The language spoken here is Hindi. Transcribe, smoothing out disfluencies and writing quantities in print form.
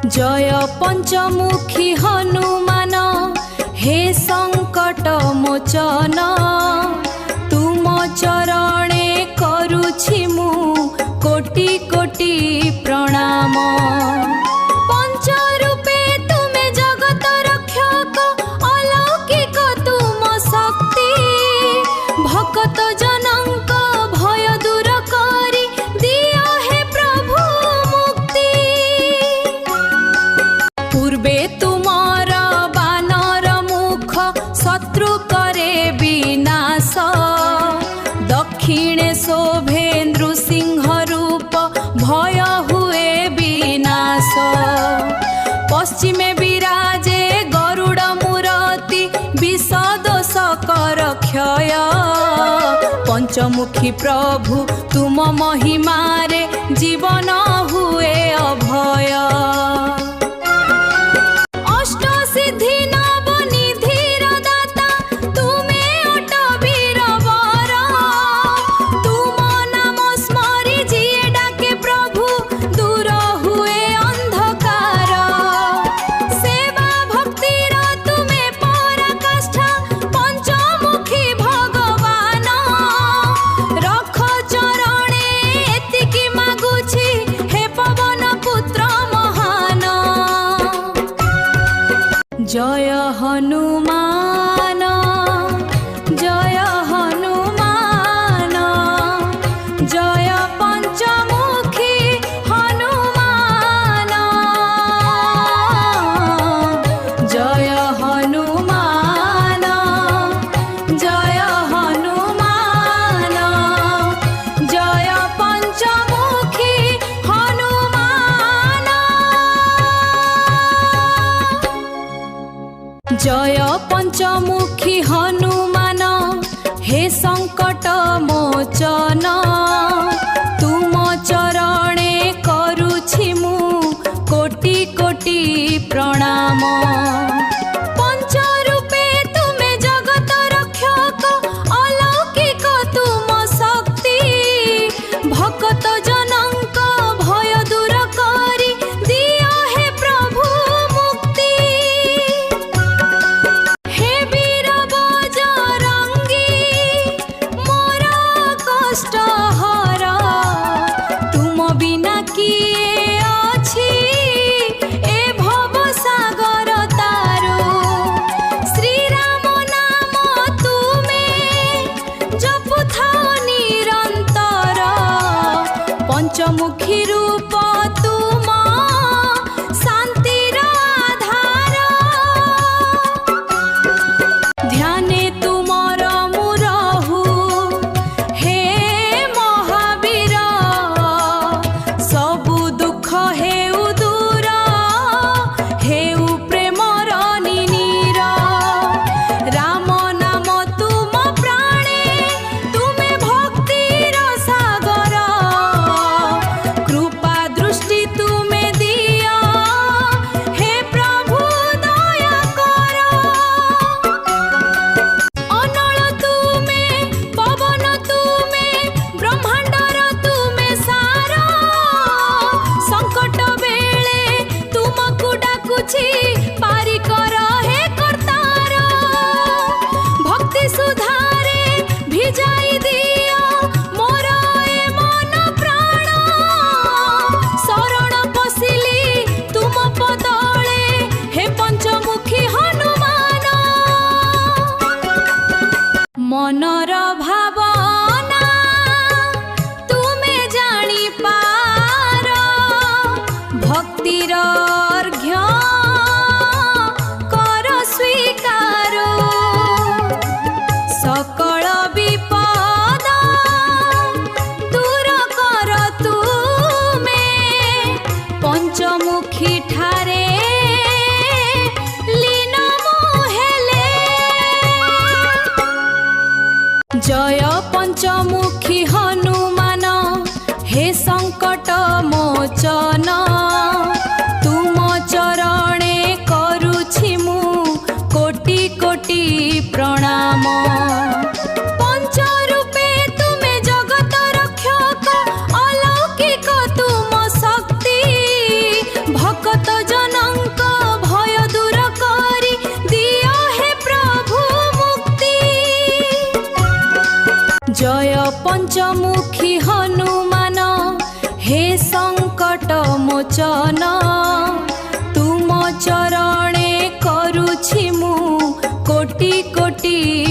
जय पंचमुखी हनुमान हे संकट मोचन तुम चरणे करुछि मु कोटि कोटि प्रणाम। पंचरूपे तुमे जगत रक्षक अलौकिक तुम शक्ति भक्त जनक भय दूर करी दिया हे प्रभु मुक्ति। पूर्वे तुमर बानर मुख शत्रु करे विनाश दक्षिणे शोभे नृसिंह रूप भय हुए विनाश। पश्चिमे विराजे गरुड़ मूरति विषदोष कर क्षय। पंचमुखी प्रभु तुम महिमारे जीवन हुए अभय। अष्ट सिद्धि नव निधिर दाता तुमे अट वीर वर। तुम नाम स्मरि जिए डाके प्रभु दूर हुए अंधकार। सेवा भक्तिर तुमे पराकाष्ठा पंचमुखी भगवान। रख चरणे एतिकी मागुछि हे पवन पुत्र महान। जय हनुमान जय हनुमान जय पंचमुखी हनुमान। जय हनुमान जय हनुमान जय पंचमुखी हनुमान। जय पंचमुखी हनुमान हे संकट मोचन तुम चरणे करुछि मु कोटि कोटि प्रणाम। पंचरूपे तुमे जगत रक्षक अलौकिक तुम शक्ति भक्त जनक भय दूर करी दिया हे प्रभु मुक्ति। हे वीर बजरंगी मोर कष्ट हर तुम बिना किए अछि ए भव सागर तारो। श्री राम नाम तुमे जपुथाओ निरंतर पंचमुखी रूप तुम शांतिर आधार। ध्याने तुमर मुरहु हे महावीर सबु दुख हेउ दूर हेउ प्रेमर निनीर। राम नाम तुम प्राणे तुमे भक्तिर सागर। कृपा दृष्टि तुमे दिया हे प्रभु दया कर। अनल तुमे पवन तुमे ब्रह्मांडर तुमे सार। संकट बेले तुमको डाकुछि पारी कर हे कर्तार। भक्ति सुधारे भिजाई दिया मोर ए मन प्राण। शरण पशिली तुम पदले हे पंचमुखी हनुमान। मनर भावना तुमे जानी पार भक्तिर अर्घ्य कर स्वीकार। सकल विपद दूर कर तुमे पंचमुखी ठारे लीन मोहेले। जय पंचमुखी हनुमान हे संकट मोचन तुम चरणे करुछि मु कोटि कोटि प्रणाम। पंचरूपे तुमे जगत रक्षक अलौकिक तुम शक्ति भक्त जन पंचमुखी हनुमान हे संकट मोचन तुम चरणे करुछि मु कोटि कोटि